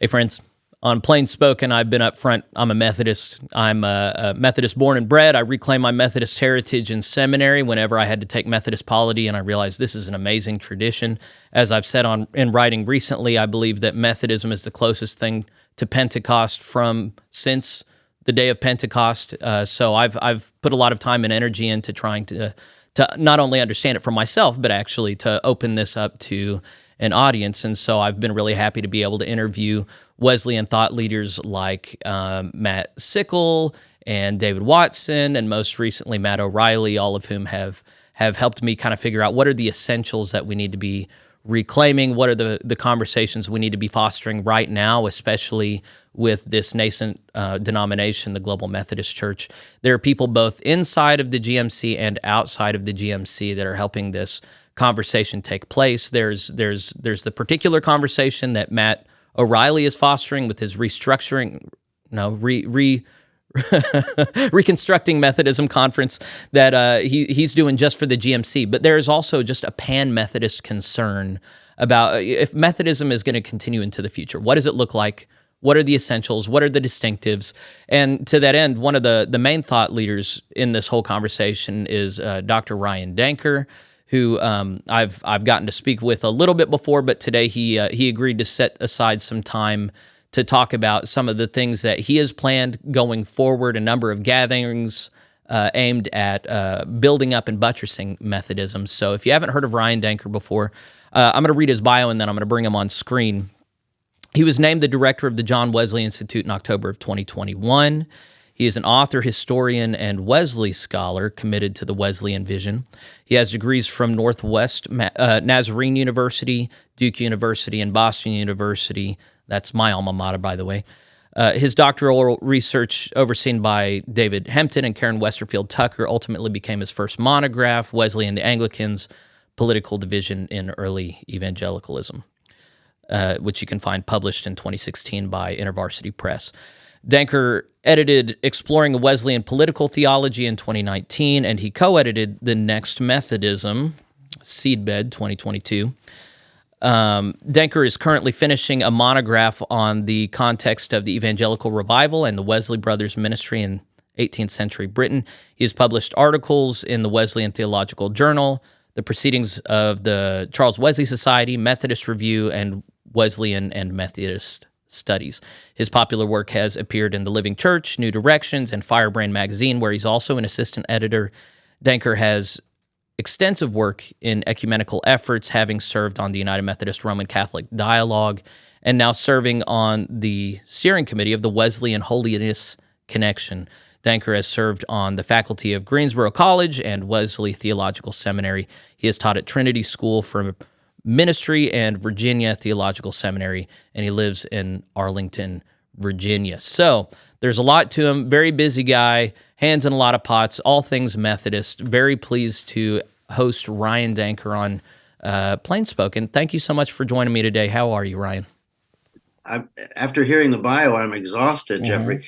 Hey, friends. On Plain Spoken, I've been up front. I'm a Methodist. I'm a Methodist born and bred. I reclaimed my Methodist heritage in seminary whenever I had to take Methodist polity, and I realized this is an amazing tradition. As I've said in writing recently, I believe that Methodism is the closest thing to Pentecost since the day of Pentecost. So I've put a lot of time and energy into trying to not only understand it for myself, but actually to open this up to an audience. And so I've been really happy to be able to interview Wesleyan thought leaders like Matt Sickle and David Watson, and most recently Matt O'Reilly, all of whom have helped me kind of figure out what are the essentials that we need to be reclaiming, what are the conversations we need to be fostering right now, especially with this nascent denomination, the Global Methodist Church. There are people both inside of the GMC and outside of the GMC that are helping this conversation take place. There's the particular conversation that Matt O'Reilly is fostering with his reconstructing Methodism conference that he's doing just for the GMC. But there is also just a pan-Methodist concern about if Methodism is going to continue into the future. What does it look like? What are the essentials? What are the distinctives? And to that end, one of the main thought leaders in this whole conversation is Dr. Ryan Danker, who I've gotten to speak with a little bit before, but today he agreed to set aside some time to talk about some of the things that he has planned going forward, a number of gatherings aimed at building up and buttressing Methodism. So if you haven't heard of Ryan Danker before, I'm going to read his bio and then I'm going to bring him on screen. He was named the director of the John Wesley Institute in October of 2021. He is an author, historian, and Wesley scholar committed to the Wesleyan vision. He has degrees from Northwest Nazarene University, Duke University, and Boston University. That's my alma mater, by the way. His doctoral research, overseen by David Hempton and Karen Westerfield Tucker, ultimately became his first monograph, Wesley and the Anglicans, Political Division in Early Evangelicalism, which you can find published in 2016 by InterVarsity Press. Danker edited Exploring a Wesleyan Political Theology in 2019, and he co-edited The Next Methodism, Seedbed, 2022. Danker is currently finishing a monograph on the context of the evangelical revival and the Wesley Brothers ministry in 18th century Britain. He has published articles in the Wesleyan Theological Journal, the Proceedings of the Charles Wesley Society, Methodist Review, and Wesleyan and Methodist Studies. His popular work has appeared in The Living Church, New Directions, and Firebrand magazine, where he's also an assistant editor. Danker has extensive work in ecumenical efforts, having served on the United Methodist Roman Catholic Dialogue, and now serving on the steering committee of the Wesleyan Holiness Connection. Danker has served on the faculty of Greensboro College and Wesley Theological Seminary. He has taught at Trinity School for Ministry and Virginia Theological Seminary, and he lives in Arlington, Virginia. So there's a lot to him. Very busy guy, hands in a lot of pots, all things Methodist. Very pleased to host Ryan Danker on Plain Spoken. Thank you so much for joining me today. How are you, Ryan? After hearing the bio, I'm exhausted, Jeffrey.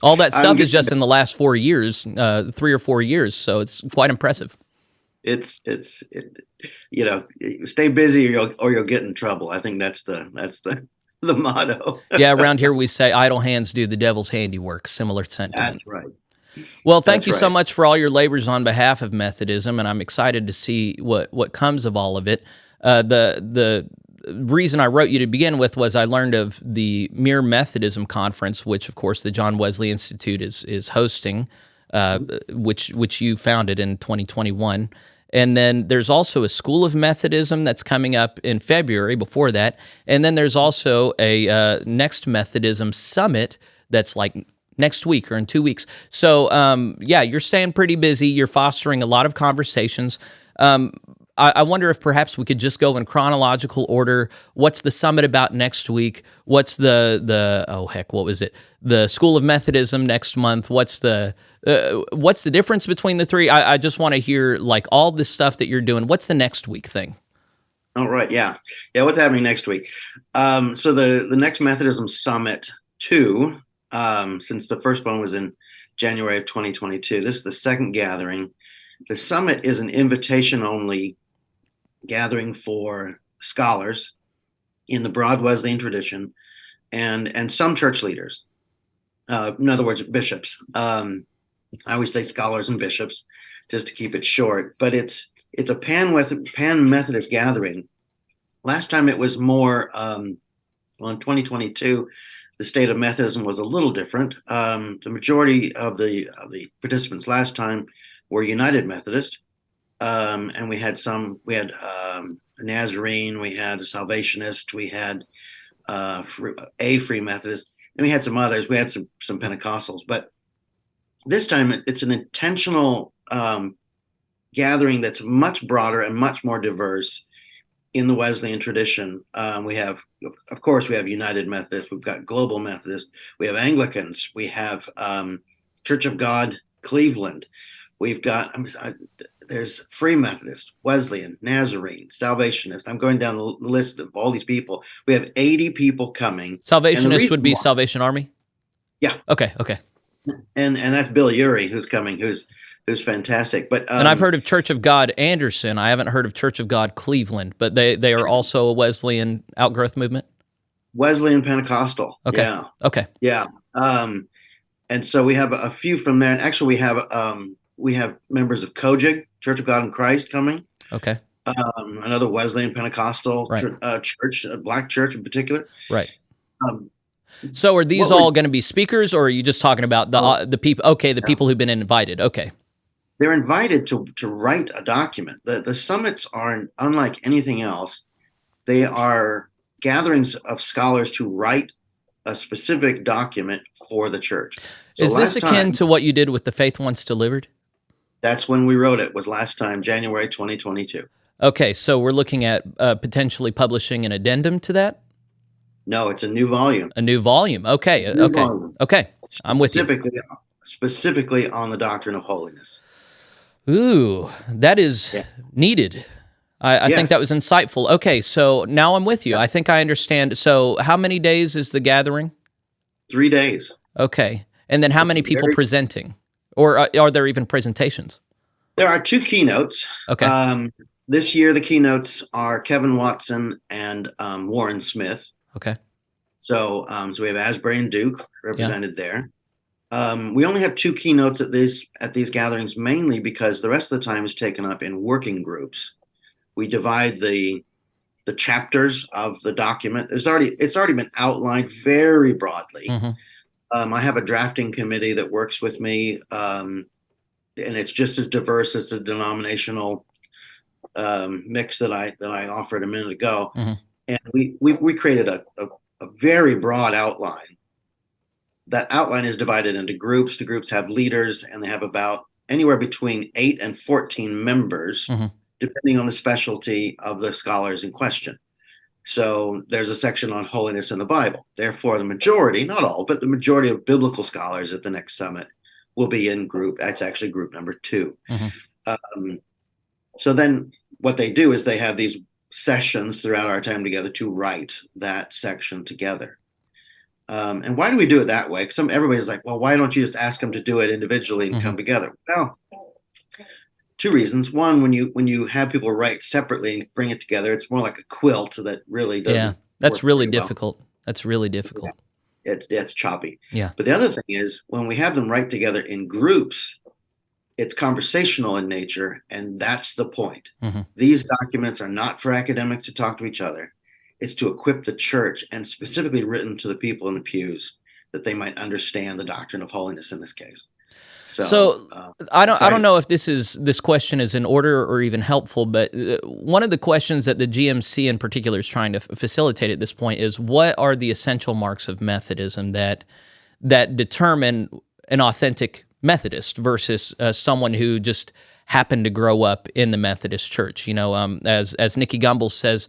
All that stuff is just in the last 4 years, 3 or 4 years, so it's quite impressive. It's stay busy or you'll get in trouble. I think that's the motto. Yeah, around here we say idle hands do the devil's handiwork, similar sentiment. That's right. Well, thank you so much for all your labors on behalf of Methodism, and I'm excited to see what comes of all of it. The reason I wrote you to begin with was I learned of the Mere Methodism Conference, which, of course, the John Wesley Institute is hosting, which you founded in 2021. And then there's also a School of Methodism that's coming up in February before that. And then there's also a Next Methodism Summit that's like next week or in 2 weeks. So, you're staying pretty busy. You're fostering a lot of conversations. I wonder if perhaps we could just go in chronological order. What's the summit about next week? What's what was it? The School of Methodism next month. What's the difference between the three? I just want to hear like all the stuff that you're doing. What's the next week thing? Oh, right. Yeah. What's happening next week? So the Next Methodism Summit 2, since the first one was in January of 2022, this is the second gathering. The summit is an invitation-only gathering for scholars in the broad Wesleyan tradition, and some church leaders. In other words, bishops. I always say scholars and bishops, just to keep it short. But it's a pan-Methodist gathering. Last time it was more, in 2022, the state of Methodism was a little different. The majority of the participants last time were United Methodist, and we had a Nazarene, we had a Salvationist, we had a Free Methodist, and we had some others. We had some Pentecostals, but this time it's an intentional gathering that's much broader and much more diverse in the Wesleyan tradition. We have United Methodist, we've got Global Methodist, we have Anglicans, we have Church of God Cleveland, we've got there's Free Methodist, Wesleyan, Nazarene, Salvationist. I'm going down the list of all these people. We have 80 people coming. Salvationist would be Salvation Army? Yeah. Okay. And that's Bill Urey who's coming, who's fantastic. But and I've heard of Church of God Anderson. I haven't heard of Church of God Cleveland, but they are also a Wesleyan outgrowth movement? Wesleyan Pentecostal. Okay. Yeah. Okay. Yeah. And so we have a few from there. And actually we have members of COGIC, Church of God in Christ, coming. Okay. Another Wesleyan Pentecostal church, a black church in particular. Right. So are these all going to be speakers, or are you just talking about the people? Okay, the people who've been invited. Okay. They're invited to write a document. The summits are unlike anything else. They are gatherings of scholars to write a specific document for the church. So is this akin to what you did with the Faith Once Delivered? That's when we wrote it, was last time, January 2022. Okay, so we're looking at potentially publishing an addendum to that? No, it's a new volume. A new volume. Okay. Okay. I'm with you. Specifically on the doctrine of holiness. Ooh, that is needed. I think that was insightful. Okay, so now I'm with you. I think I understand. So how many days is the gathering? 3 days. Okay. And then how many people presenting? Or are there even presentations? There are 2 keynotes. Okay. This year, the keynotes are Kevin Watson and Warren Smith. Okay. So we have Asbury and Duke represented there. We only have 2 keynotes at these gatherings, mainly because the rest of the time is taken up in working groups. We divide the chapters of the document. It's already been outlined very broadly. Mm-hmm. I have a drafting committee that works with me, and it's just as diverse as the denominational mix that I offered a minute ago. Mm-hmm. And we created a very broad outline. That outline is divided into groups. The groups have leaders, and they have about anywhere between 8 and 14 members, mm-hmm. depending on the specialty of the scholars in question. So there's a section on holiness in the Bible. Therefore, the majority, not all, but the majority of biblical scholars at the next summit will be in group. That's actually group number 2. Mm-hmm. So then what they do is they have these sessions throughout our time together to write that section together. And why do we do it that way? Because everybody's like, well, why don't you just ask them to do it individually and mm-hmm. come together? Well, 2 reasons. One, when you have people write separately and bring it together, it's more like a quilt that really doesn't. Yeah, that's really difficult. Well. That's really difficult. Yeah. It's choppy. Yeah. But the other thing is when we have them write together in groups, it's conversational in nature, and that's the point. Mm-hmm. These documents are not for academics to talk to each other. It's to equip the church, and specifically written to the people in the pews that they might understand the doctrine of holiness in this case. So I don't know if this question is in order or even helpful, but one of the questions that the GMC in particular is trying to facilitate at this point is what are the essential marks of Methodism that determine an authentic Methodist versus someone who just happened to grow up in the Methodist Church. You know, as Nicky Gumbel says,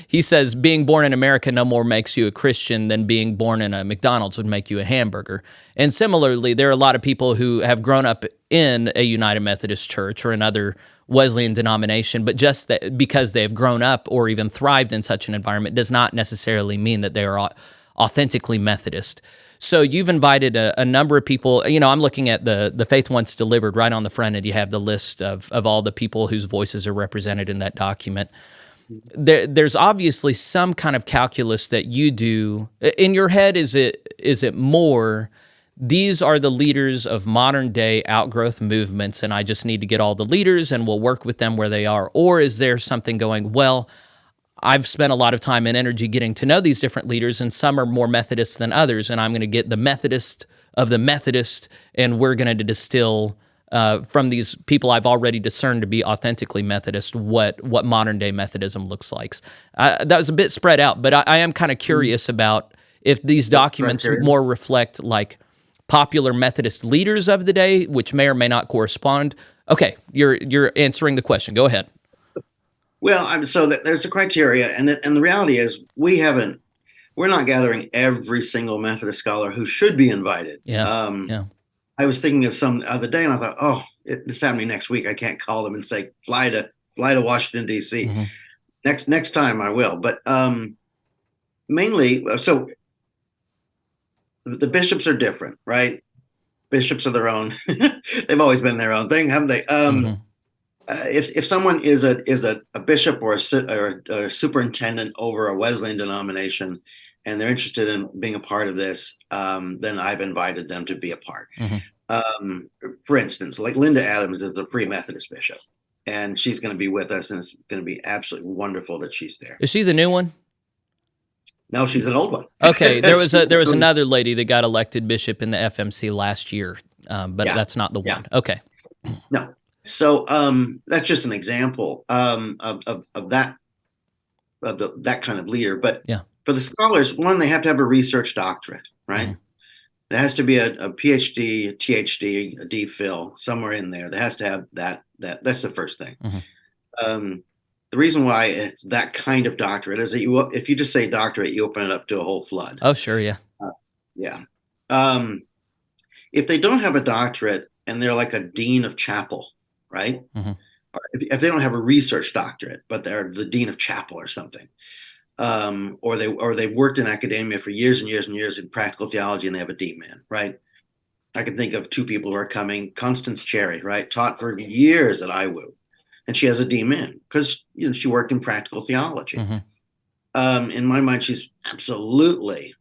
he says being born in America no more makes you a Christian than being born in a McDonald's would make you a hamburger. And similarly, there are a lot of people who have grown up in a United Methodist Church or another Wesleyan denomination, but just that because they have grown up or even thrived in such an environment does not necessarily mean that they are authentically Methodist. So you've invited a number of people. I'm looking at the Faith Once Delivered right on the front, and you have the list of all the people whose voices are represented in that document. There's obviously some kind of calculus that you do in your head. Is it more, these are the leaders of modern day outgrowth movements, and I just need to get all the leaders and we'll work with them where they are? Or is there something going, well, I've spent a lot of time and energy getting to know these different leaders, and some are more Methodist than others, and I'm going to get the Methodist of the Methodist, and we're going to distill from these people I've already discerned to be authentically Methodist what modern day Methodism looks like. That was a bit spread out, but I am kind of curious about if these documents more reflect like popular Methodist leaders of the day, which may or may not correspond. Okay, you're answering the question. Go ahead. Well, so there's a criteria, and the reality is we're not gathering every single Methodist scholar who should be invited. Yeah. I was thinking of some the other day, and I thought, this is happening next week. I can't call them and say fly to Washington D.C. Mm-hmm. Next time I will, but mainly so the bishops are different, right? Bishops are their own. They've always been their own thing, haven't they? If someone is a bishop or a superintendent over a Wesleyan denomination, and they're interested in being a part of this, then I've invited them to be a part. Mm-hmm. For instance, like Linda Adams is the pre-Methodist bishop, and she's going to be with us, and it's going to be absolutely wonderful that she's there. Is she the new one? No, she's an old one. Okay, there was another lady that got elected bishop in the FMC last year, but that's not the one. Okay. No. So that's just an example of that kind of leader. But for the scholars, one, they have to have a research doctorate, right? Mm-hmm. There has to be a PhD, a THD, a DPhil, somewhere in there. There has to have that. That's the first thing. Mm-hmm. The reason why it's that kind of doctorate is that if you just say doctorate, you open it up to a whole flood. Oh, sure, yeah. If they don't have a doctorate and they're like a dean of chapel, right? Mm-hmm. Or if they don't have a research doctorate, but they're the dean of chapel or something, or they worked in academia for years and years and years in practical theology, and they have a D-Min, right? I can think of two people who are coming. Constance Cherry, right, taught for years at IWU, and she has a D-Min because she worked in practical theology. Mm-hmm. In my mind, she's absolutely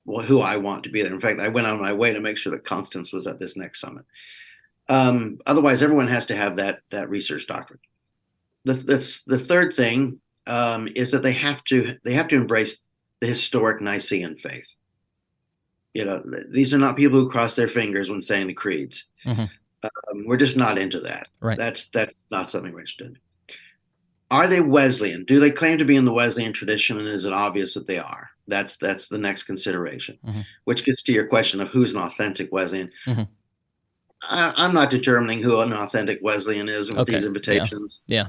who I want to be there. In fact, I went out of my way to make sure that Constance was at this next summit. Otherwise, everyone has to have that research doctorate. The third thing is that they have to embrace the historic Nicene faith. These are not people who cross their fingers when saying the creeds. Mm-hmm. We're just not into that. Right. That's not something we're interested in. Are they Wesleyan? Do they claim to be in the Wesleyan tradition, and is it obvious that they are? That's the next consideration, mm-hmm. which gets to your question of who's an authentic Wesleyan. Mm-hmm. I'm not determining who an authentic Wesleyan is with these invitations. Yeah.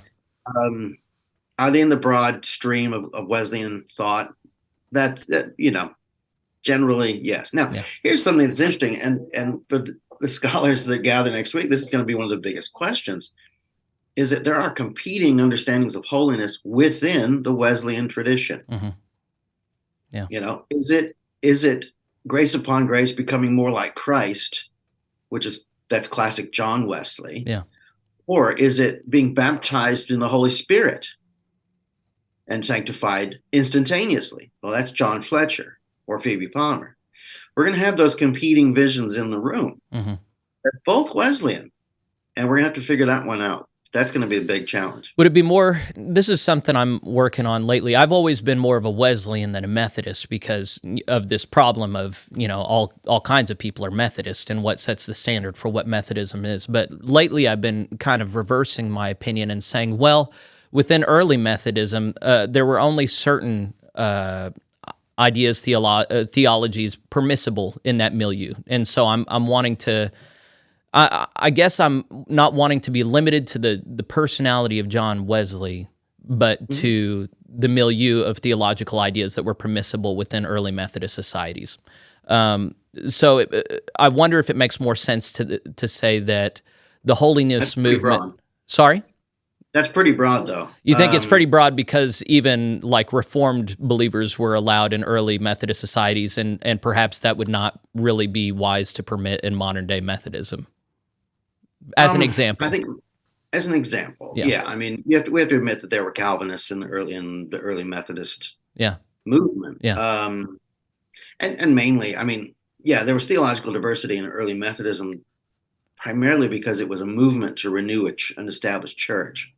Are they in the broad stream of Wesleyan thought? That generally, yes. Now, here's something that's interesting, and for the scholars that gather next week, this is going to be one of the biggest questions, is that there are competing understandings of holiness within the Wesleyan tradition. Mm-hmm. Yeah. Is it grace upon grace becoming more like Christ, that's classic John Wesley? Yeah. Or is it being baptized in the Holy Spirit and sanctified instantaneously? Well, that's John Fletcher or Phoebe Palmer. We're going to have those competing visions in the room. Mm-hmm. They're both Wesleyan, and we're going to have to figure that one out. That's going to be a big challenge. Would it be more, this is something I'm working on lately. I've always been more of a Wesleyan than a Methodist because of this problem of, all kinds of people are Methodist and what sets the standard for what Methodism is. But lately I've been kind of reversing my opinion and saying, well, within early Methodism, there were only certain ideas, theologies permissible in that milieu. And so I'm wanting to... I guess I'm not wanting to be limited to the personality of John Wesley, but mm-hmm. to the milieu of theological ideas that were permissible within early Methodist societies. So I wonder if it makes more sense to say that the holiness movement... Broad. Sorry? That's pretty broad, though. You think it's pretty broad because even like Reformed believers were allowed in early Methodist societies, and perhaps that would not really be wise to permit in modern day Methodism, as an example. I think, as an example, yeah. I mean, we have to admit that there were Calvinists in the early Methodist movement. Yeah. And mainly, I mean, yeah, there was theological diversity in early Methodism, primarily because it was a movement to renew an established church.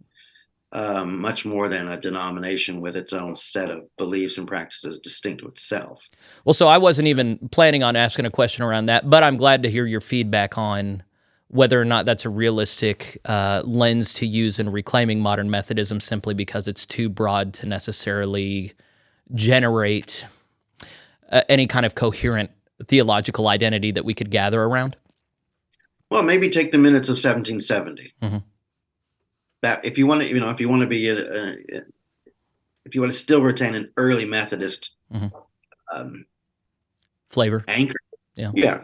Much more than a denomination with its own set of beliefs and practices distinct to itself. Well, so I wasn't even planning on asking a question around that, but I'm glad to hear your feedback on whether or not that's a realistic lens to use in reclaiming modern Methodism, simply because it's too broad to necessarily generate any kind of coherent theological identity that we could gather around. Well, maybe take the minutes of 1770. Mm-hmm. That if you want to, if you want to be if you want to still retain an early Methodist flavor, anchor,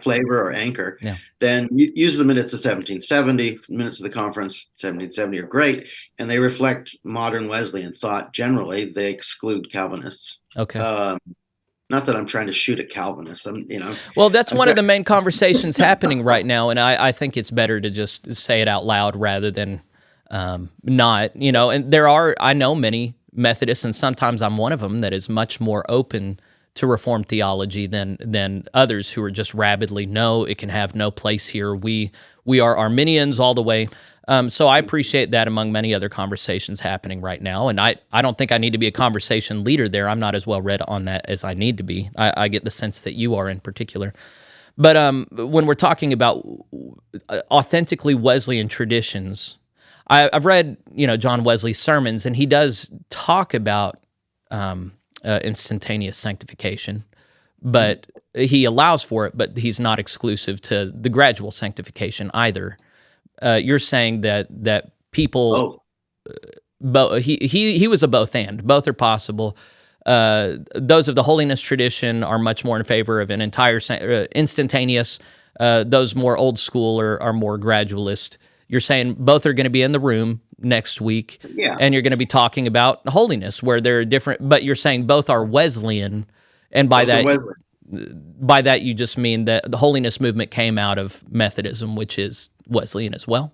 flavor or anchor, yeah, then use the minutes of 1770. Minutes of the conference 1770 are great, and they reflect modern Wesleyan thought. Generally, they exclude Calvinists. Okay. Not that I'm trying to shoot at Calvinists. Well, that's one of the main conversations happening right now, and I think it's better to just say it out loud rather than not, and I know many Methodists, and sometimes I'm one of them, that is much more open to Reformed theology than others who are just rabidly, no, it can have no place here. We are Arminians all the way. So I appreciate that among many other conversations happening right now, and I don't think I need to be a conversation leader there. I'm not as well read on that as I need to be. I get the sense that you are in particular. But when we're talking about authentically Wesleyan traditions, I've read, John Wesley's sermons, and he does talk about instantaneous sanctification, but he allows for it, but he's not exclusive to the gradual sanctification either. You're saying that people, he was a both and. Both are possible. Those of the holiness tradition are much more in favor of an entire instantaneous. Those more old school are more gradualist. You're saying both are going to be in the room next week, and you're going to be talking about holiness, where they're different. But you're saying both are Wesleyan, and by that you just mean that the holiness movement came out of Methodism, which is Wesleyan as well.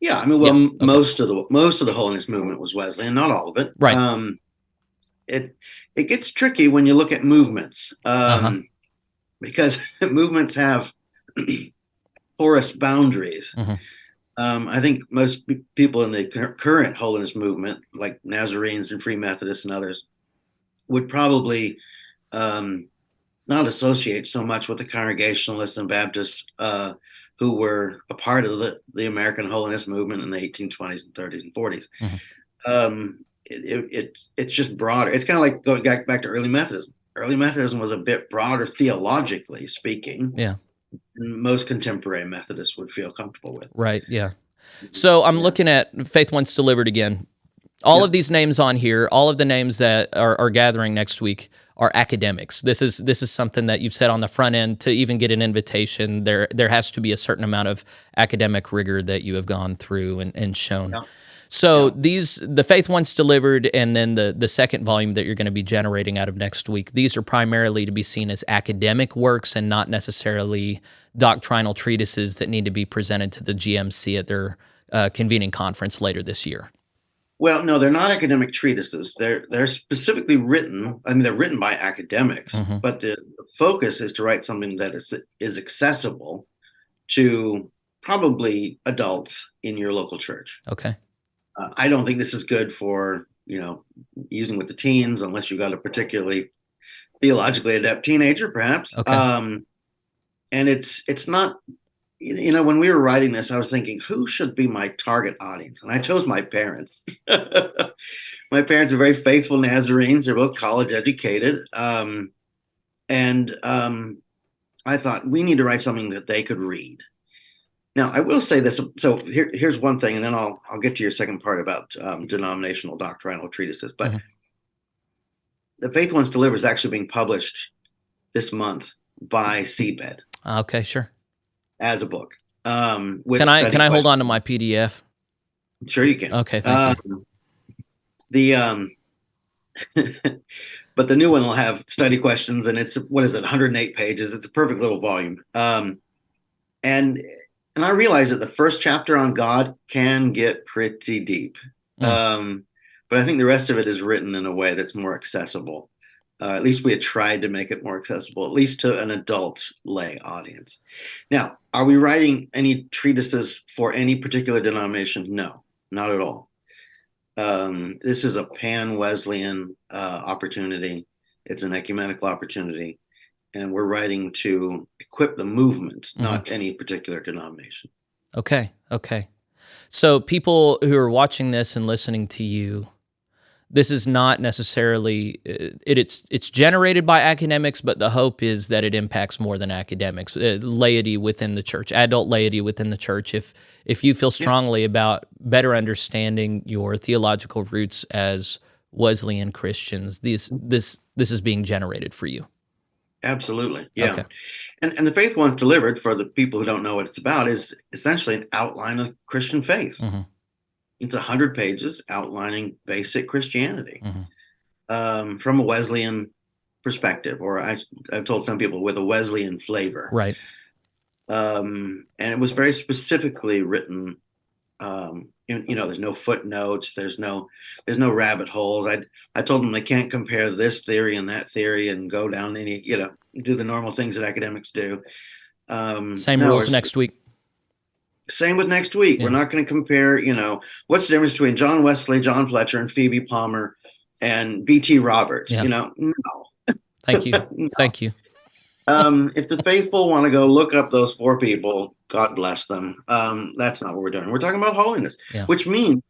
Yeah, I mean, most of the holiness movement was Wesleyan, not all of it. Right. It gets tricky when you look at movements, because movements have porous boundaries. I think most people in the current holiness movement, like Nazarenes and Free Methodists and others, would probably not associate so much with the Congregationalists and Baptists who were a part of the American holiness movement in the 1820s and 30s and 40s. It's just broader. It's kind of like going back to early Methodism. Early Methodism was a bit broader theologically speaking. Yeah. Most contemporary Methodists would feel comfortable with. Right, yeah. So I'm looking at Faith Once Delivered again. All of these names on here, all of the names that are gathering next week are academics. This is something that you've said on the front end. To even get an invitation, there has to be a certain amount of academic rigor that you have gone through and shown. Yeah. So the Faith Once Delivered, and then the second volume that you're going to be generating out of next week, these are primarily to be seen as academic works and not necessarily doctrinal treatises that need to be presented to the GMC at their convening conference later this year. Well, no, they're not academic treatises. They're specifically written. I mean, they're written by academics, but the focus is to write something that is accessible to probably adults in your local church. Okay. I don't think this is good for, using with the teens, unless you've got a particularly theologically adept teenager, perhaps. Okay. And it's not, when we were writing this, I was thinking, who should be my target audience? And I chose my parents. My parents are very faithful Nazarenes. They're both college educated. And I thought, we need to write something that they could read. Now, I will say this. So here's one thing, and then I'll get to your second part about denominational doctrinal treatises. But the Faith Once Delivered is actually being published this month by Seedbed. Okay, sure. As a book. Can I hold on to my PDF? Sure you can. Okay, thank you. The but the new one will have study questions, and it's what is it, 108 pages. It's a perfect little volume. And I realize that the first chapter on God can get pretty deep. But I think the rest of it is written in a way that's more accessible. At least we had tried to make it more accessible, at least to an adult lay audience. Now, are we writing any treatises for any particular denomination? No, not at all. This is a pan-Wesleyan opportunity. It's an ecumenical opportunity, and we're writing to equip the movement, not any particular denomination. Okay. So people who are watching this and listening to you, this is not necessarily it's generated by academics, but the hope is that it impacts more than academics, laity within the church, adult laity within the church. If you feel strongly about better understanding your theological roots as Wesleyan Christians, this is being generated for you. Absolutely, yeah. Okay. And the faith once delivered, for the people who don't know what it's about, is essentially an outline of Christian faith. It's 100 pages outlining basic Christianity from a Wesleyan perspective, or I've told some people with a Wesleyan flavor. Right. And it was very specifically written. There's no footnotes. There's no rabbit holes. I told them they can't compare this theory and that theory and go down any, do the normal things that academics do. Same rules next week. Same with next week. Yeah. We're not going to compare, what's the difference between John Wesley, John Fletcher, and Phoebe Palmer and B.T. Roberts? Yeah. No. Thank you. No. Thank you. If the faithful want to go look up those four people, God bless them. That's not what we're doing. We're talking about holiness, which means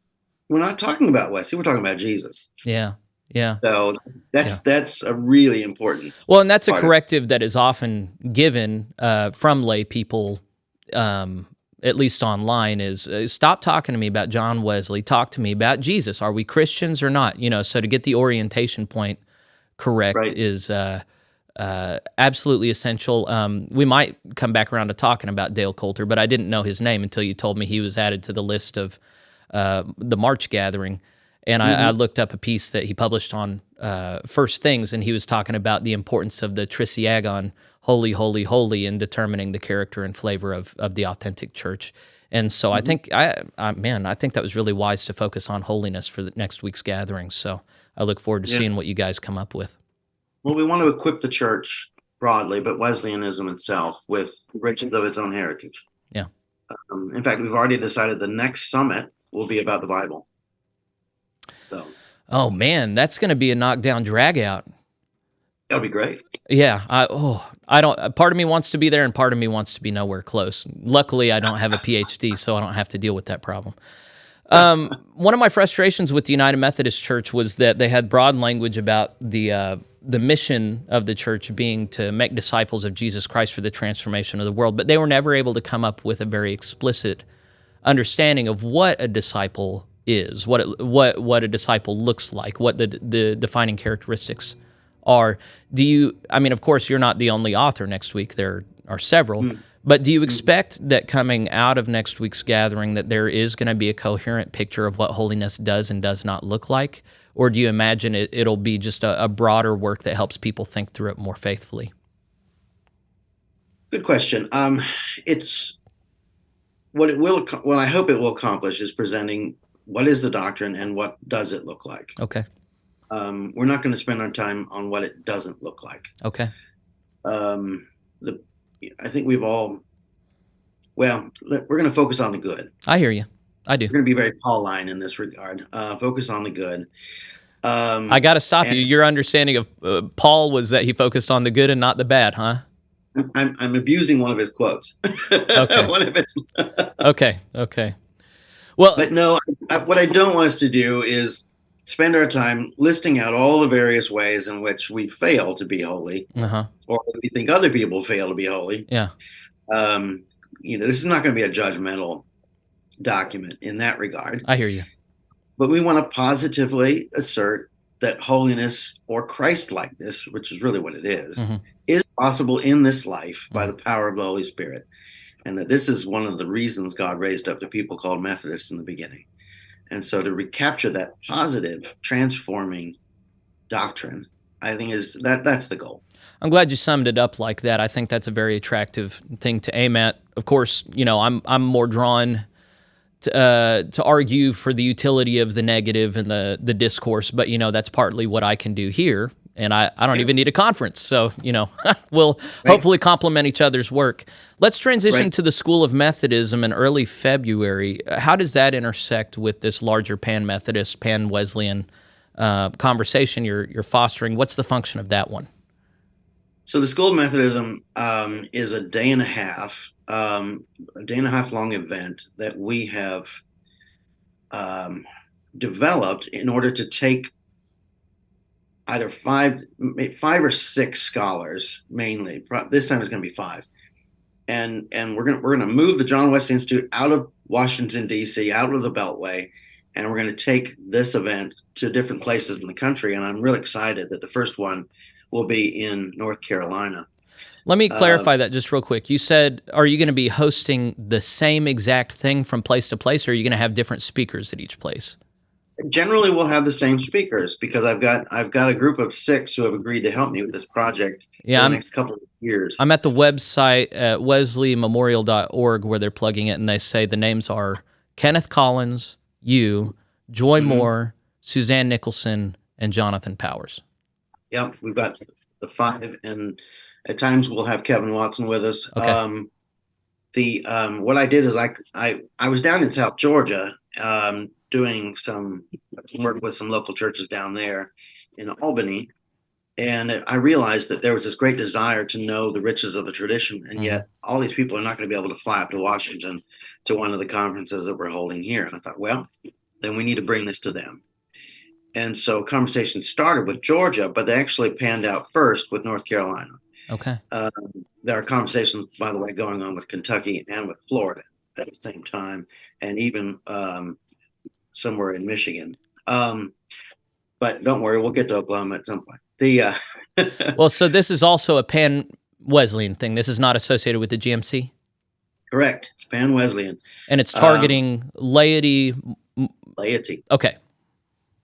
we're not talking about Wesley. We're talking about Jesus. Yeah. Yeah. So that's a really important. Well, and that's a corrective that is often given from lay people, at least online, is stop talking to me about John Wesley. Talk to me about Jesus. Are we Christians or not? So to get the orientation point correct is absolutely essential. We might come back around to talking about Dale Coulter, but I didn't know his name until you told me he was added to the list of the March gathering. And I looked up a piece that he published on First Things, and he was talking about the importance of the Trisiagon, holy, holy, holy, in determining the character and flavor of the authentic church. And so I think, I think that was really wise to focus on holiness for the next week's gathering. So I look forward to seeing what you guys come up with. Well, we want to equip the church broadly, but Wesleyanism itself with riches of its own heritage. Yeah. In fact, we've already decided the next summit will be about the Bible. So. Oh man, that's going to be a knockdown drag out. That'll be great. Yeah. I don't. Part of me wants to be there, and part of me wants to be nowhere close. Luckily, I don't have a PhD, so I don't have to deal with that problem. One of my frustrations with the United Methodist Church was that they had broad language about the mission of the church being to make disciples of Jesus Christ for the transformation of the world, but they were never able to come up with a very explicit understanding of what a disciple is, what a disciple looks like, what the defining characteristics are. Of course, you're not the only author next week. There are several. But do you expect that coming out of next week's gathering that there is going to be a coherent picture of what holiness does and does not look like? Or do you imagine it'll be just a broader work that helps people think through it more faithfully? Good question. It's what I hope it will accomplish is presenting what is the doctrine and what does it look like. Okay. We're not going to spend our time on what it doesn't look like. Okay. I think we're going to focus on the good. I hear you. I do. We're going to be very Pauline in this regard. Focus on the good. I got to stop you. Your understanding of Paul was that he focused on the good and not the bad, huh? I'm abusing one of his quotes. Okay. One of his. Okay. Well, but no, what I don't want us to do is spend our time listing out all the various ways in which we fail to be holy, or we think other people fail to be holy. Yeah. This is not going to be a judgmental document in that regard. I hear you. But we want to positively assert that holiness or Christ-likeness, which is really what it is possible in this life by the power of the Holy Spirit. And that this is one of the reasons God raised up the people called Methodists in the beginning. And so to recapture that positive, transforming doctrine, I think that's the goal. I'm glad you summed it up like that. I think that's a very attractive thing to aim at. Of course, I'm more drawn to argue for the utility of the negative and the discourse, but that's partly what I can do here, and I don't even need a conference, so we'll hopefully complement each other's work. Let's transition to the School of Methodism in early February. How does that intersect with this larger pan-Methodist, pan-Wesleyan conversation you're fostering? What's the function of that one? So the School of Methodism is a day and a half long event that we have developed in order to take either five or six scholars, mainly. This time it's going to be five, and we're gonna move the John Wesley Institute out of Washington D.C., out of the Beltway, and we're going to take this event to different places in the country. And I'm really excited that the first one will be in North Carolina. Let me clarify that just real quick. You said, are you going to be hosting the same exact thing from place to place, or are you going to have different speakers at each place? Generally, we'll have the same speakers because I've got a group of 6 who have agreed to help me with this project for the next couple of years. I'm at the website at wesleymemorial.org where they're plugging it, and they say the names are Kenneth Collins, you, Joy Moore, Suzanne Nicholson, and Jonathan Powers. Yep, we've got the 5, and at times we'll have Kevin Watson with us. Okay. What I did is I was down in South Georgia doing some work with some local churches down there in Albany, and I realized that there was this great desire to know the riches of the tradition, and yet all these people are not going to be able to fly up to Washington to one of the conferences that we're holding here. And I thought, well, then we need to bring this to them. And so conversations started with Georgia, but they actually panned out first with North Carolina. Okay. There are conversations, by the way, going on with Kentucky and with Florida at the same time, and even somewhere in Michigan. But don't worry, we'll get to Oklahoma at some point. Well, so this is also a pan-Wesleyan thing. This is not associated with the GMC? Correct. It's pan-Wesleyan. And it's targeting laity? Laity. Okay.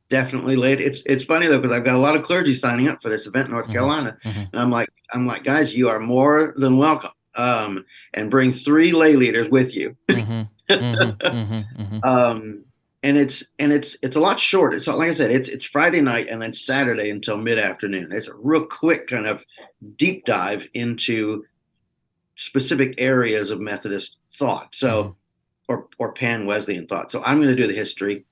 Definitely laity. It's funny, though, because I've got a lot of clergy signing up for this event in North Carolina. And I'm like, guys, you are more than welcome. And bring 3 lay leaders with you. And it's a lot shorter. So like I said, it's Friday night and then Saturday until mid-afternoon. It's a real quick kind of deep dive into specific areas of Methodist thought. So or pan-Wesleyan thought. So I'm going to do the history.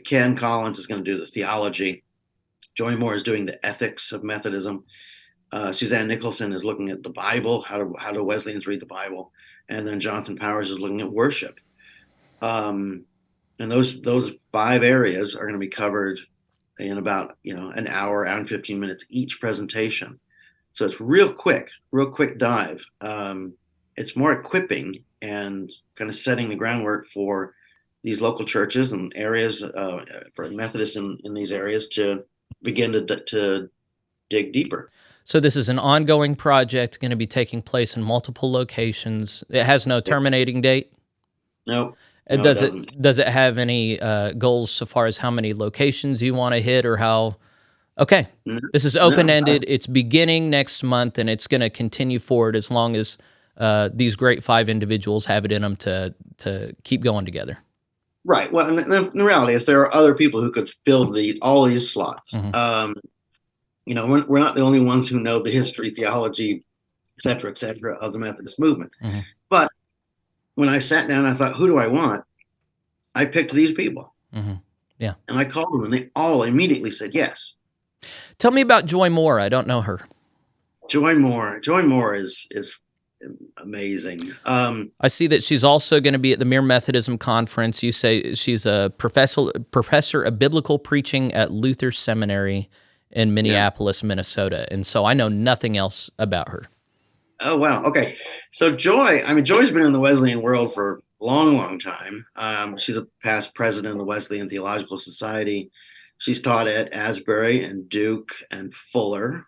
Ken Collins is going to do the theology. Joy Moore is doing the ethics of Methodism. Suzanne Nicholson is looking at the Bible. How do Wesleyans read the Bible? And then Jonathan Powers is looking at worship. And those 5 areas are going to be covered in about an hour and 15 minutes each presentation. So it's real quick dive. It's more equipping and kind of setting the groundwork for these local churches and areas for Methodists in these areas to begin to dig deeper. So this is an ongoing project going to be taking place in multiple locations. It has no terminating date? No. Does it have any goals so far as how many locations you want to hit or how? Okay, this is open-ended. It's beginning next month, and it's going to continue forward as long as these great 5 individuals have it in them to keep going together. Right. Well, and the reality is there are other people who could fill all these slots. We're not the only ones who know the history, theology, et cetera, of the Methodist movement. But when I sat down, I thought, who do I want? I picked these people. Yeah. And I called them, and they all immediately said yes. Tell me about Joy Moore. I don't know her. Joy Moore is amazing. I see that she's also going to be at the Mere Methodism Conference. You say she's a professor of biblical preaching at Luther Seminary in Minneapolis, Minnesota. And so I know nothing else about her. Oh, wow. Okay. So Joy's been in the Wesleyan world for a long, long time. She's a past president of the Wesleyan Theological Society. She's taught at Asbury and Duke and Fuller.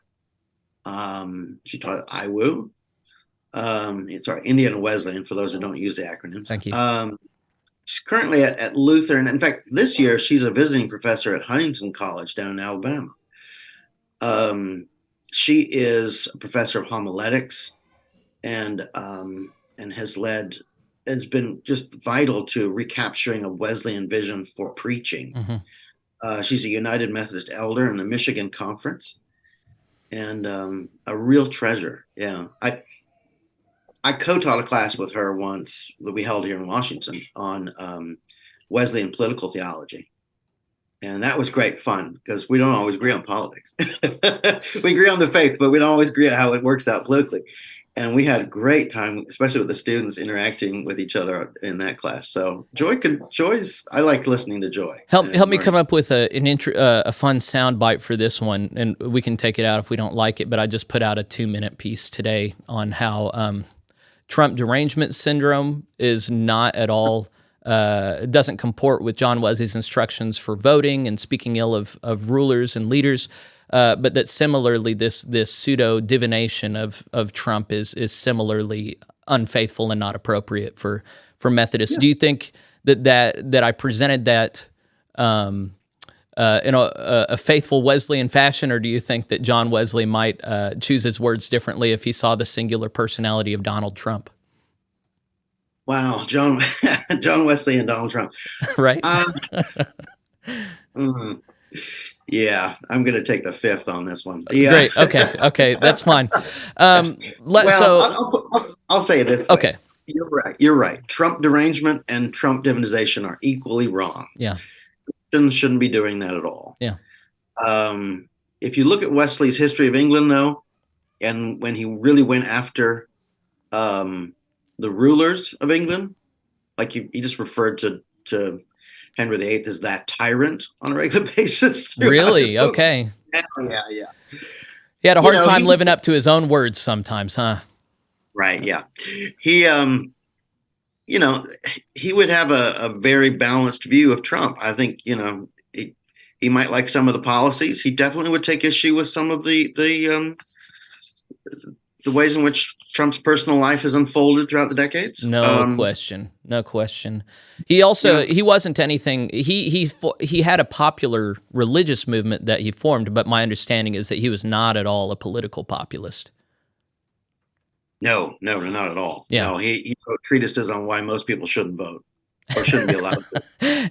She taught at IWU. Indiana Wesleyan, for those who don't use the acronyms. Thank you. She's currently at Lutheran. In fact, this year she's a visiting professor at Huntington College down in Alabama. She is a professor of homiletics and has been just vital to recapturing a Wesleyan vision for preaching. She's a United Methodist elder in the Michigan Conference, and a real treasure. Yeah, I co-taught a class with her once that we held here in Washington on Wesleyan political theology. And that was great fun because we don't always agree on politics. We agree on the faith, but we don't always agree on how it works out politically. And we had a great time, especially with the students interacting with each other in that class. So I like listening to Joy. Help me come up with a fun sound bite for this one, and we can take it out if we don't like it. But I just put out a 2-minute piece today on how Trump derangement syndrome is not at all. Doesn't comport with John Wesley's instructions for voting and speaking ill of rulers and leaders, but that similarly this pseudo divination of Trump is similarly unfaithful and not appropriate for Methodists. Yeah. Do you think that I presented that in a faithful Wesleyan fashion, or do you think that John Wesley might choose his words differently if he saw the singular personality of Donald Trump? Wow, John Wesley and Donald Trump. Right. Yeah, I'm going to take the fifth on this one. Yeah. Great. Okay, that's fine. I'll say this. Okay. You're right. Trump derangement and Trump divinization are equally wrong. Yeah. Christians shouldn't be doing that at all. Yeah. If you look at Wesley's History of England, though, and when he really went after the rulers of England, like he just referred to Henry VIII as that tyrant on a regular basis. Really? Okay. Yeah. He had a hard time living up to his own words sometimes, huh? Right. Yeah. He, he would have a very balanced view of Trump. I think, he might like some of the policies. He definitely would take issue with some of the ways in which Trump's personal life has unfolded throughout the decades. No question. He also he wasn't anything. He had a popular religious movement that he formed, but my understanding is that he was not at all a political populist. No, not at all. Yeah. No, he wrote treatises on why most people shouldn't vote or shouldn't be allowed to,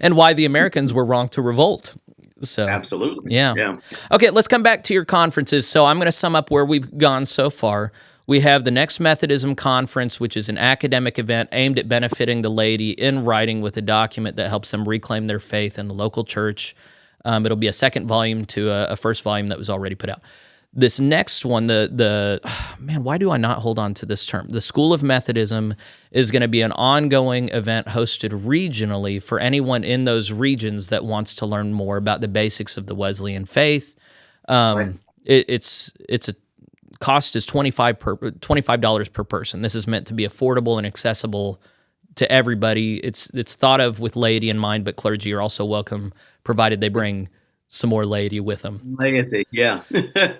and why the Americans were wrong to revolt. So absolutely. Yeah. Okay, let's come back to your conferences. So I'm going to sum up where we've gone so far. We have the Next Methodism Conference, which is an academic event aimed at benefiting the laity in writing with a document that helps them reclaim their faith in the local church. It'll be a second volume to a first volume that was already put out. This next one, why do I not hold on to this term? The School of Methodism is going to be an ongoing event hosted regionally for anyone in those regions that wants to learn more about the basics of the Wesleyan faith. Right. It's a cost is $25 per person. This is meant to be affordable and accessible to everybody. It's thought of with laity in mind, but clergy are also welcome, provided they bring some more laity with them. Laity, yeah.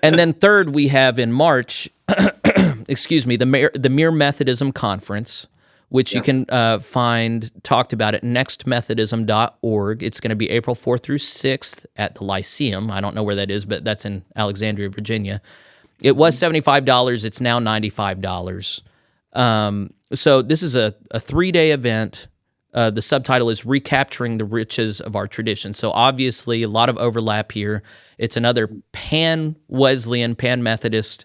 And then third, we have in March, the Mere Methodism Conference, which you can find talked about at nextmethodism.org. It's going to be April 4th through 6th at the Lyceum. I don't know where that is, but that's in Alexandria, Virginia. It was $75. It's now $95. So this is a 3-day event. The subtitle is Recapturing the Riches of Our Tradition. So obviously a lot of overlap here. It's another pan-Wesleyan, pan-Methodist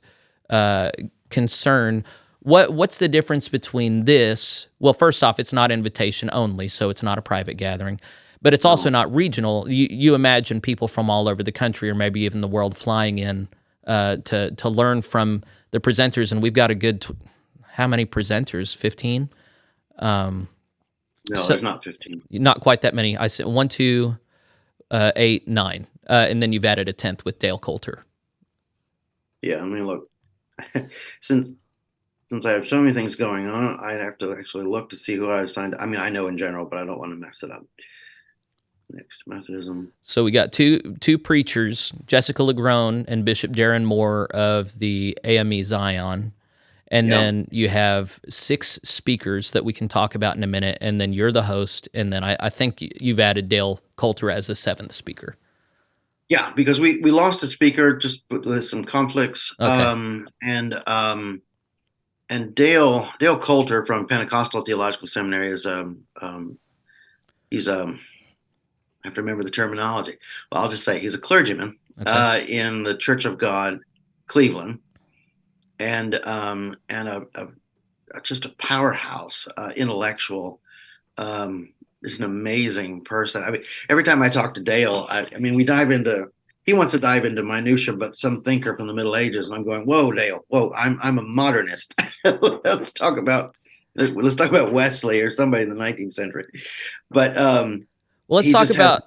concern. What's the difference between this? Well, first off, it's not invitation only, so it's not a private gathering. But it's also not regional. You imagine people from all over the country or maybe even the world flying in to learn from the presenters, and we've got a good how many presenters? 15? No, there's not 15. Not quite that many. I said 1, 2, 8, 9, and then you've added a 10th with Dale Coulter. Yeah, I mean, look, since I have so many things going on, I'd have to actually look to see who I've signed. I mean, I know in general, but I don't want to mess it up. Next Methodism. So we got two preachers, Jessica Legrone and Bishop Darren Moore of the AME Zion. And Yeah. then you have 6 speakers that we can talk about in a minute, and then you're the host, and then I think you've added Dale Coulter as a 7th speaker. Yeah, because we lost a speaker just with some conflicts. Okay. And Dale Coulter from Pentecostal Theological Seminary is he's I have to remember the terminology. Well, I'll just say he's a clergyman in the Church of God, Cleveland, and just a powerhouse intellectual. Is an amazing person. I mean, every time I talk to Dale, I mean, he wants to dive into minutia, but some thinker from the Middle Ages, and I'm going, whoa, Dale, whoa, I'm a modernist. let's talk about Wesley or somebody in the 19th century. But Well, let's he talk just has about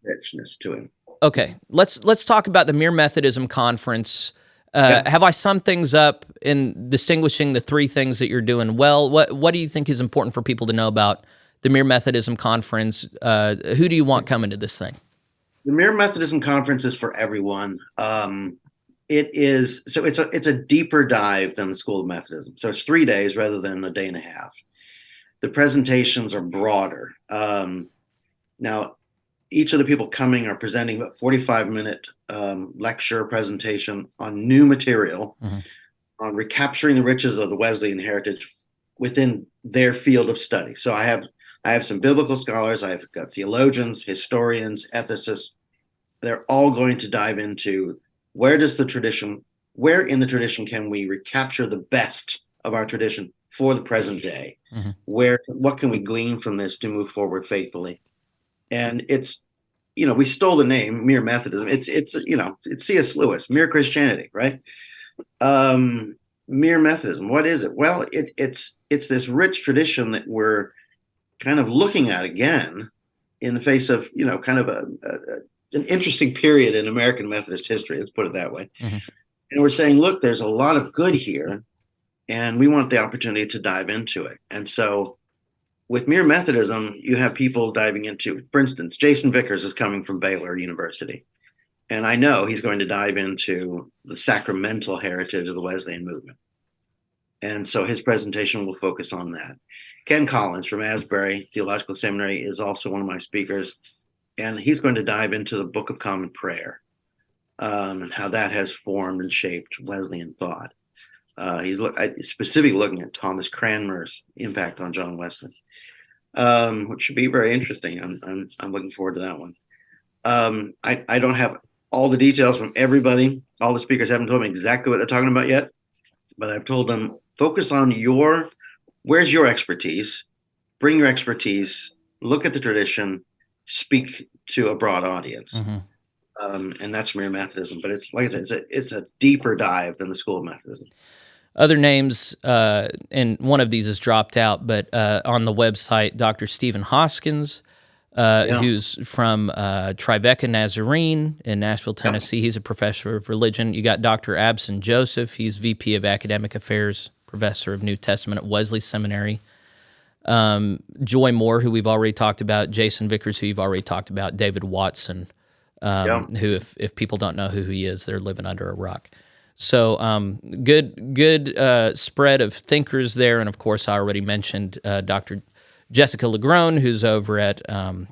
richness to him. Okay, let's talk about the Mere Methodism Conference. Have I summed things up in distinguishing the 3 things that you're doing well? What do you think is important for people to know about the Mere Methodism Conference? Who do you want coming to this thing? The Mere Methodism Conference is for everyone. It's a deeper dive than the School of Methodism. So it's 3 days rather than a day and a half. The presentations are broader. Now, each of the people coming are presenting a 45-minute lecture presentation on new material, on recapturing the riches of the Wesleyan heritage within their field of study. So I have some biblical scholars, I've got theologians, historians, ethicists. They're all going to dive into where in the tradition can we recapture the best of our tradition for the present day? What can we glean from this to move forward faithfully? And it's, we stole the name Mere Methodism. It's C.S. Lewis, Mere Christianity, right? Mere Methodism. What is it? Well, it's this rich tradition that we're kind of looking at again in the face of, kind of an interesting period in American Methodist history. Let's put it that way. And we're saying, look, there's a lot of good here, and we want the opportunity to dive into it. And so with Mere Methodism, you have people diving into, for instance, Jason Vickers is coming from Baylor University. And I know he's going to dive into the sacramental heritage of the Wesleyan movement. And so his presentation will focus on that. Ken Collins from Asbury Theological Seminary is also one of my speakers. And he's going to dive into the Book of Common Prayer and how that has formed and shaped Wesleyan thought. He's specifically looking at Thomas Cranmer's impact on John Wesley, which should be very interesting. I'm looking forward to that one. I don't have all the details from everybody. All the speakers haven't told me exactly what they're talking about yet, but I've told them focus on where's your expertise, bring your expertise, look at the tradition, speak to a broad audience. And that's Mere Methodism. But it's like I said, it's a deeper dive than the School of Methodism. Other names, and one of these has dropped out, but on the website, Dr. Stephen Hoskins, who's from Tribeca Nazarene in Nashville, Tennessee. He's a professor of religion. You got Dr. Abson Joseph. He's VP of Academic Affairs, professor of New Testament at Wesley Seminary. Joy Moore, who we've already talked about. Jason Vickers, who you've already talked about. David Watson, who, if people don't know who he is, they're living under a rock. So good spread of thinkers there. And, of course, I already mentioned Dr. Jessica Legrone, who's over at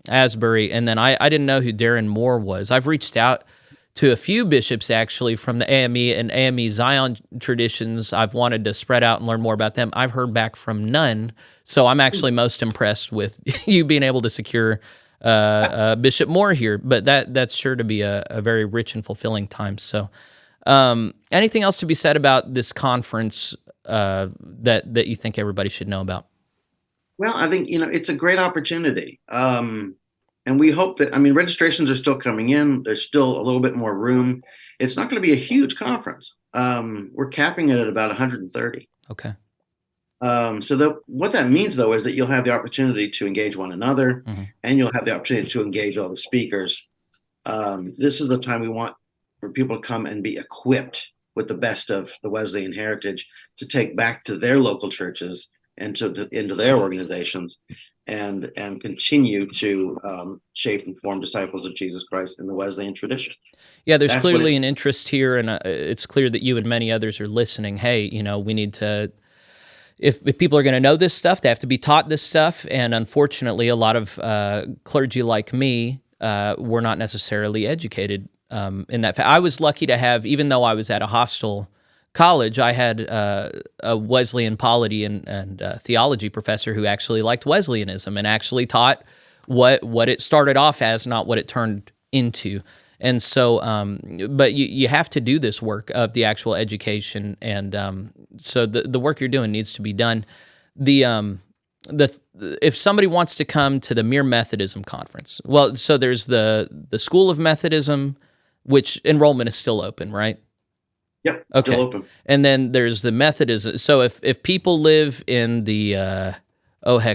Asbury. And then I didn't know who Darren Moore was. I've reached out to a few bishops, actually, from the AME and AME Zion traditions. I've wanted to spread out and learn more about them. I've heard back from none. So I'm actually most impressed with you being able to secure Bishop Moore here. But that's sure to be a very rich and fulfilling time. So anything else to be said about this conference that you think everybody should know about? Well, I think, it's a great opportunity. And we hope that, registrations are still coming in. There's still a little bit more room. It's not going to be a huge conference. We're capping it at about 130. Okay. So what that means, though, is that you'll have the opportunity to engage one another, and you'll have the opportunity to engage all the speakers. This is the time we want for people to come and be equipped with the best of the Wesleyan heritage to take back to their local churches into their organizations, and continue to shape and form disciples of Jesus Christ in the Wesleyan tradition. Yeah, there's clearly an interest here, and it's clear that you and many others are listening. Hey, we need to. If people are going to know this stuff, they have to be taught this stuff. And unfortunately, a lot of clergy like me were not necessarily educated in that. I was lucky to have, even though I was at a hostile college, I had a Wesleyan polity and theology professor who actually liked Wesleyanism and actually taught what it started off as, not what it turned into. And so, but you have to do this work of the actual education, and so the work you're doing needs to be done. If somebody wants to come to the Mere Methodism conference, well, so there's the School of Methodism, which enrollment is still open, right? Yep, okay. Still open. And then there's the Methodism. So if people live in the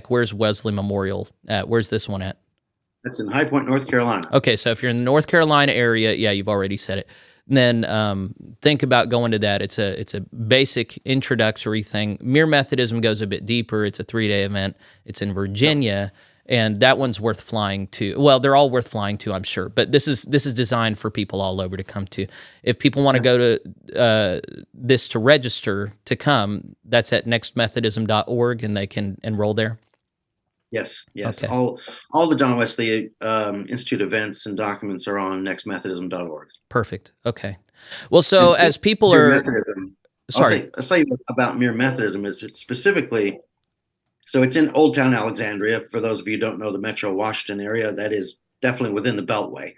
where's Wesley Memorial at? Where's this one at? That's in High Point, North Carolina. Okay, so if you're in the North Carolina area, yeah, you've already said it. Then think about going to that. It's a basic introductory thing. Mere Methodism goes a bit deeper. It's a 3-day event. It's in Virginia, and that one's worth flying to. Well, they're all worth flying to, I'm sure. But this is designed for people all over to come to. If people want to go to this to register to come, that's at nextmethodism.org, and they can enroll there. Yes. Okay. All the John Wesley Institute events and documents are on nextmethodism.org. Perfect. Okay. Well, so as people are... Methodism, I'll say about Mere Methodism is it's specifically... So it's in Old Town Alexandria. For those of you who don't know the Metro Washington area, that is definitely within the Beltway.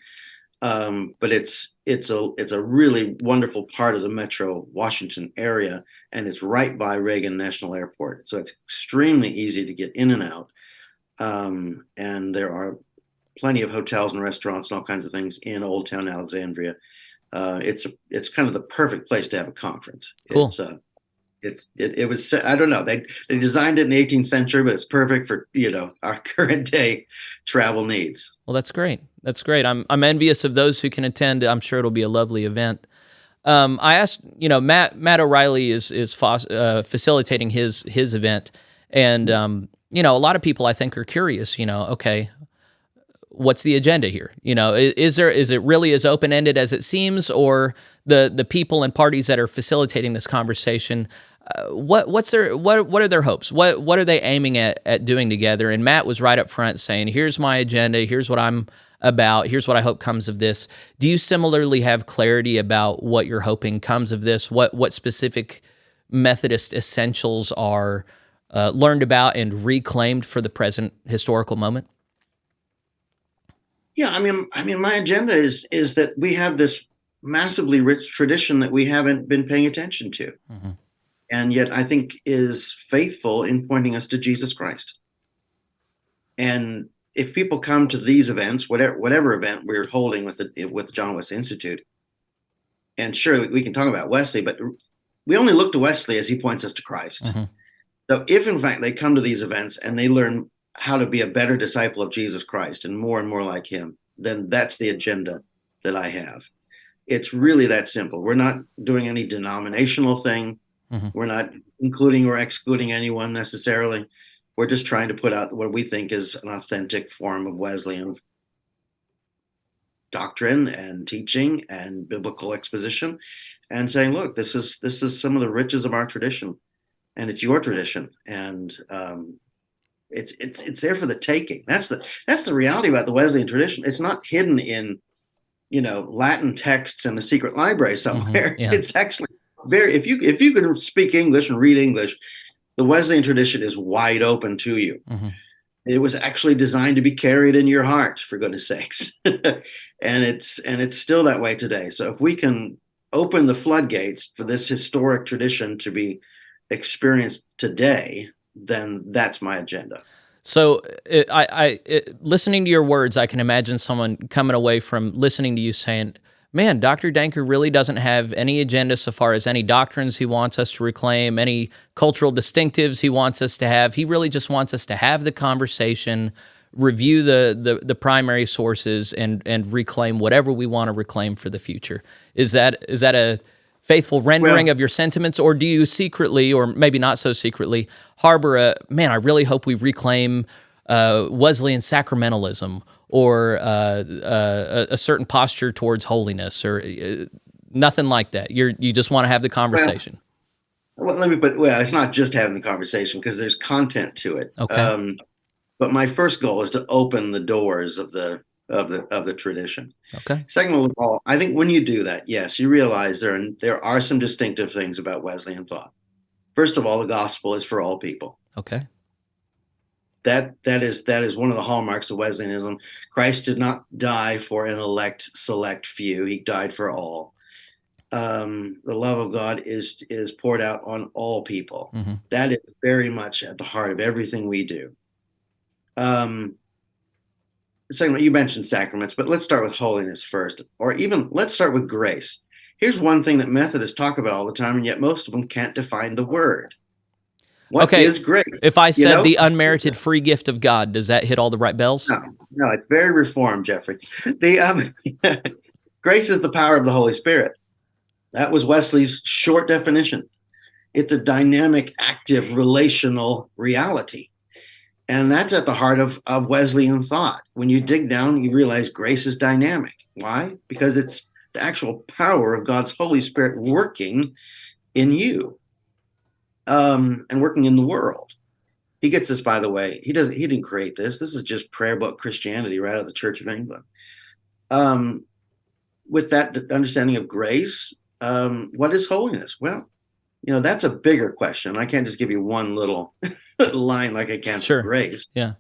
But it's a really wonderful part of the Metro Washington area, and it's right by Reagan National Airport. So it's extremely easy to get in and out. And there are plenty of hotels and restaurants and all kinds of things in Old Town Alexandria. It's kind of the perfect place to have a conference. Cool. It was, I don't know, they designed it in the 18th century, but it's perfect for our current day travel needs. Well, that's great. That's great. I'm envious of those who can attend. I'm sure it'll be a lovely event. I asked, Matt O'Reilly is facilitating his event, and a lot of people I think are curious. Okay, what's the agenda here? Is it really as open-ended as it seems, or the people and parties that are facilitating this conversation? What are their hopes? What are they aiming at doing together? And Matt was right up front saying, "Here's my agenda. Here's what I'm about. Here's what I hope comes of this." Do you similarly have clarity about what you're hoping comes of this? What specific Methodist essentials are learned about and reclaimed for the present historical moment? Yeah, I mean, my agenda is that we have this massively rich tradition that we haven't been paying attention to, and yet I think is faithful in pointing us to Jesus Christ. And if people come to these events, whatever event we're holding with the John Wesley Institute, and sure, we can talk about Wesley, but we only look to Wesley as he points us to Christ. So if in fact they come to these events and they learn how to be a better disciple of Jesus Christ and more like him, then that's the agenda that I have. It's really that simple. We're not doing any denominational thing. We're not including or excluding anyone necessarily. We're just trying to put out what we think is an authentic form of Wesleyan doctrine and teaching and biblical exposition, and saying, look, this is some of the riches of our tradition, and it's your tradition, and it's there for the taking. That's the reality about the Wesleyan tradition. It's not hidden in Latin texts in the secret library somewhere. Yeah. It's actually if you can speak English and read English, the Wesleyan tradition is wide open to you. It was actually designed to be carried in your heart, for goodness sakes. and it's still that way today. So if we can open the floodgates for this historic tradition to be experienced today, then that's my agenda. So listening to your words, I can imagine someone coming away from listening to you saying, man, Dr. Danker really doesn't have any agenda so far as any doctrines he wants us to reclaim, any cultural distinctives he wants us to have. He really just wants us to have the conversation, review the primary sources, and reclaim whatever we want to reclaim for the future. Is that faithful rendering Well, of your sentiments, or do you secretly, or maybe not so secretly, harbor I really hope we reclaim Wesleyan sacramentalism, or a certain posture towards holiness, or nothing like that? You just want to have the well, conversation. well, it's not just having the conversation because there's content to it. Okay. But my first goal is to open the doors of the tradition. Okay. Second of all, I think when you do that, yes, you realize there are some distinctive things about Wesleyan thought. First of all, the gospel is for all people. Okay. That is one of the hallmarks of Wesleyanism. Christ did not die for an select few. He died for all. The love of God is poured out on all people. Mm-hmm. That is very much at the heart of everything we do. Um, Second, you mentioned sacraments, but let's start with holiness first, or even let's start with grace. Here's one thing that Methodists talk about all the time, and yet most of them can't define the word. What Okay. is grace? If I You said know? the unmerited free gift of God, does that hit all the right bells? No, no, it's very reformed, Jeffrey. The grace is the power of the Holy Spirit. That was Wesley's short definition. It's a dynamic, active, relational reality. And that's at the heart of Wesleyan thought. When you dig down, you realize grace is dynamic. Why? Because it's the actual power of God's Holy Spirit working in you, and working in the world. He gets this, by the way. He didn't create this. This is just prayer book Christianity right out of the Church of England. Um, with that understanding of grace, what is holiness? Well, that's a bigger question. I can't just give you one little line like I can for Sure. grace. Yeah.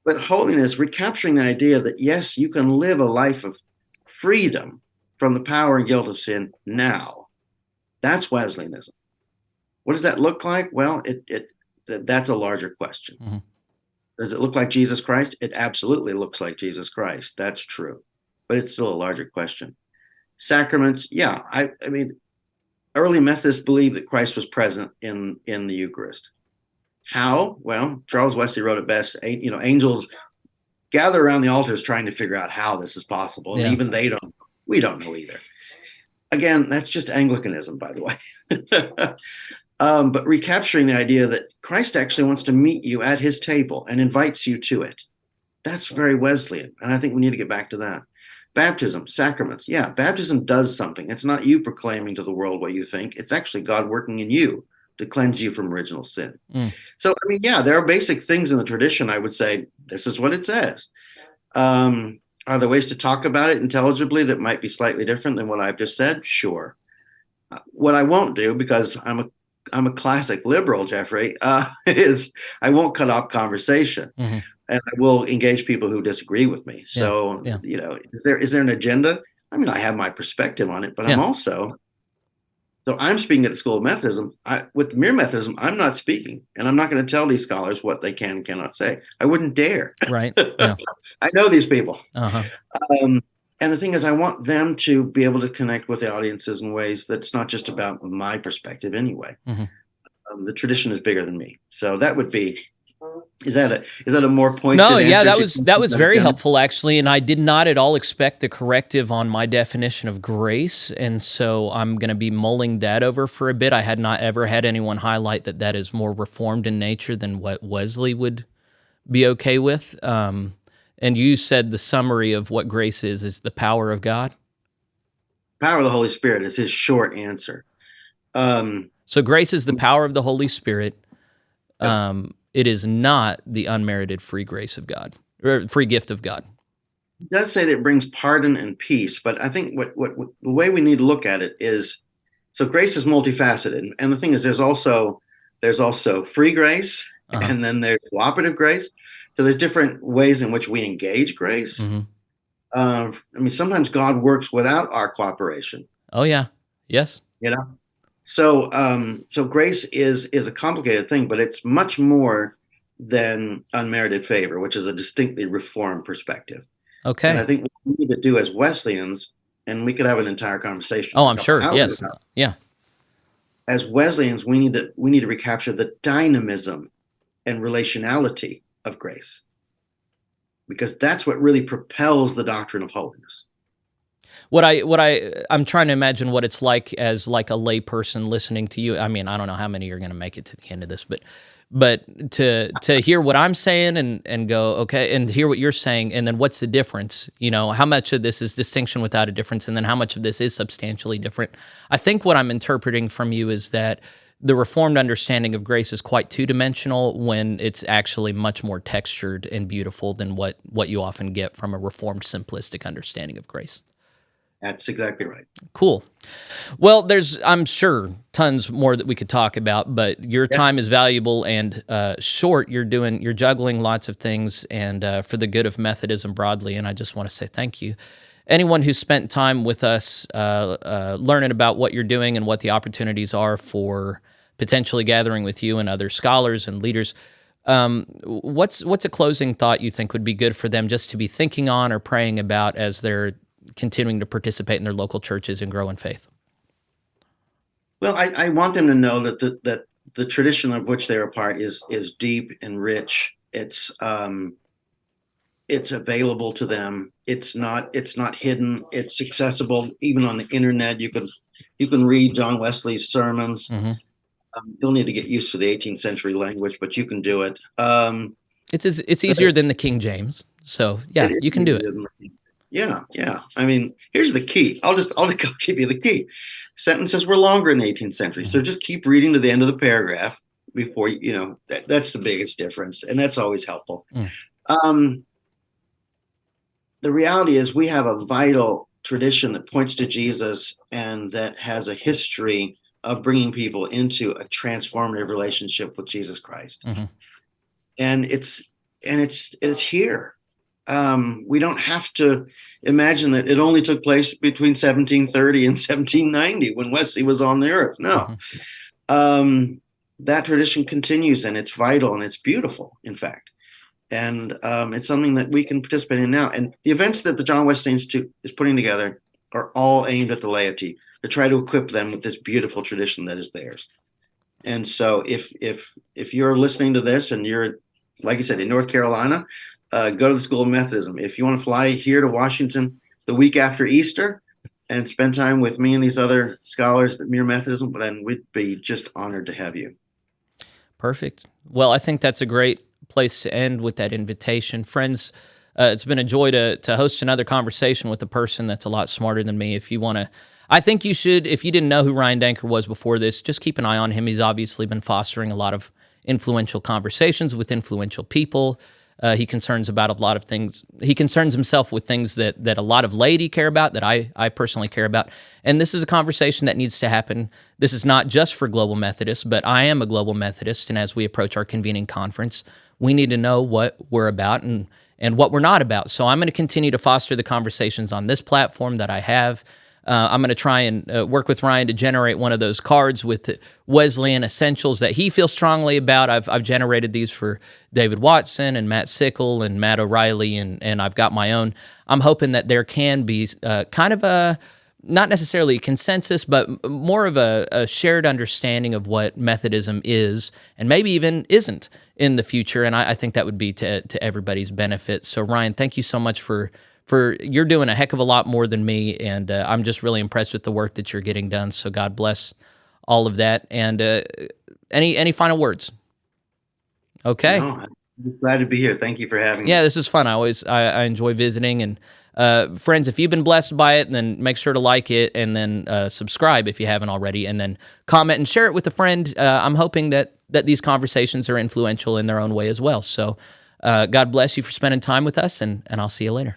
But holiness, recapturing the idea that, yes, you can live a life of freedom from the power and guilt of sin now. That's Wesleyanism. What does that look like? Well, that's a larger question. Mm-hmm. Does it look like Jesus Christ? It absolutely looks like Jesus Christ. That's true. But it's still a larger question. Sacraments, yeah. I mean, early Methodists believed that Christ was present in the Eucharist. How? Well, Charles Wesley wrote it best. Angels gather around the altars trying to figure out how this is possible. And Yeah. even we don't know either. Again, that's just Anglicanism, by the way. But recapturing the idea that Christ actually wants to meet you at his table and invites you to it. That's very Wesleyan. And I think we need to get back to that. Baptism, sacraments. Yeah, baptism does something. It's not you proclaiming to the world what you think. It's actually God working in you to cleanse you from original sin. Mm. So, I mean, yeah, there are basic things in the tradition. I would say this is what it says. Are there ways to talk about it intelligibly that might be slightly different than what I've just said? Sure. What I won't do, because I'm a classic liberal, Jeffrey, is I won't cut off conversation. Mm-hmm. And I will engage people who disagree with me. So, Yeah. is there an agenda? I mean, I have my perspective on it, but Yeah. I'm speaking at the School of Methodism. With mere Methodism, I'm not speaking, and I'm not going to tell these scholars what they can and cannot say. I wouldn't dare. Right. Yeah. I know these people. Uh-huh. And the thing is, I want them to be able to connect with the audiences in ways that's not just about my perspective anyway. Mm-hmm. The tradition is bigger than me. So that would be. Is that a more pointed No, yeah, answer? that was very helpful, actually, and I did not at all expect the corrective on my definition of grace, and so I'm going to be mulling that over for a bit. I had not ever had anyone highlight that is more reformed in nature than what Wesley would be okay with. And you said the summary of what grace is the power of God? Power of the Holy Spirit is his short answer. So grace is the power of the Holy Spirit. It is not the unmerited free grace of God, or free gift of God. It does say that it brings pardon and peace, but I think what the way we need to look at it is, so grace is multifaceted, and the thing is, there's also free grace, and then there's cooperative grace. So there's different ways in which we engage grace. Mm-hmm. I mean, sometimes God works without our cooperation. Oh yeah, yes. So grace is a complicated thing, but it's much more than unmerited favor, which is a distinctly Reformed perspective. Okay. And I think what we need to do as Wesleyans, and we could have an entire conversation. Oh, I'm sure. Yes. Yeah. As Wesleyans, we need to recapture the dynamism and relationality of grace, because that's what really propels the doctrine of holiness. I'm trying to imagine what it's like as like a lay person listening to you. I mean, I don't know how many are going to make it to the end of this, but to hear what I'm saying and go, okay, and hear what you're saying, and then what's the difference? How much of this is distinction without a difference, and then how much of this is substantially different? I think what I'm interpreting from you is that the Reformed understanding of grace is quite two-dimensional when it's actually much more textured and beautiful than what you often get from a Reformed simplistic understanding of grace. That's exactly right. Cool. Well, there's, I'm sure, tons more that we could talk about, but your time is valuable and short. You're juggling lots of things and for the good of Methodism broadly, and I just want to say thank you. Anyone who spent time with us learning about what you're doing and what the opportunities are for potentially gathering with you and other scholars and leaders, what's a closing thought you think would be good for them just to be thinking on or praying about as they're continuing to participate in their local churches and grow in faith? Well, I want them to know that the tradition of which they're a part is deep and rich. It's available to them. It's not hidden. It's accessible even on the internet. You can read John Wesley's sermons. Mm-hmm. You'll need to get used to the 18th century language, but you can do it. It's easier than the King James, so yeah, you can do it. Yeah. I mean, here's the key. I'll just give you the key. Sentences were longer in the 18th century, so just keep reading to the end of the paragraph before that's the biggest difference, and that's always helpful. The reality is we have a vital tradition that points to Jesus and that has a history of bringing people into a transformative relationship with Jesus Christ. Mm-hmm. And it's here. We don't have to imagine that it only took place between 1730 and 1790 when Wesley was on the earth. No. Mm-hmm. That tradition continues, and it's vital and it's beautiful, in fact. And it's something that we can participate in now. And the events that the John Wesley Institute is putting together are all aimed at the laity to try to equip them with this beautiful tradition that is theirs. And so if you're listening to this and you're, like I said, in North Carolina, go to the School of Methodism. If you want to fly here to Washington the week after Easter and spend time with me and these other scholars at Mere Methodism, then we'd be just honored to have you. Perfect. Well, I think that's a great place to end with that invitation. Friends, it's been a joy to host another conversation with a person that's a lot smarter than me. If you want to, I think you should, if you didn't know who Ryan Danker was before this, just keep an eye on him. He's obviously been fostering a lot of influential conversations with influential people. He concerns about a lot of things. He concerns himself with things that a lot of laity care about, that I personally care about. And this is a conversation that needs to happen. This is not just for Global Methodists, but I am a Global Methodist, and as we approach our convening conference, we need to know what we're about and what we're not about. So I'm going to continue to foster the conversations on this platform that I have. I'm going to try and work with Ryan to generate one of those cards with Wesleyan essentials that he feels strongly about. I've generated these for David Watson and Matt Sickle and Matt O'Reilly, and I've got my own. I'm hoping that there can be kind of a, not necessarily a consensus, but more of a shared understanding of what Methodism is and maybe even isn't in the future, and I think that would be to everybody's benefit. So Ryan, thank you so much for you're doing a heck of a lot more than me, and I'm just really impressed with the work that you're getting done. So God bless all of that. And any final words? Okay. No, I'm just glad to be here. Thank you for having me. Yeah, this is fun. I enjoy visiting. And friends, if you've been blessed by it, then make sure to like it and then subscribe if you haven't already, and then comment and share it with a friend. I'm hoping that these conversations are influential in their own way as well. So God bless you for spending time with us, and I'll see you later.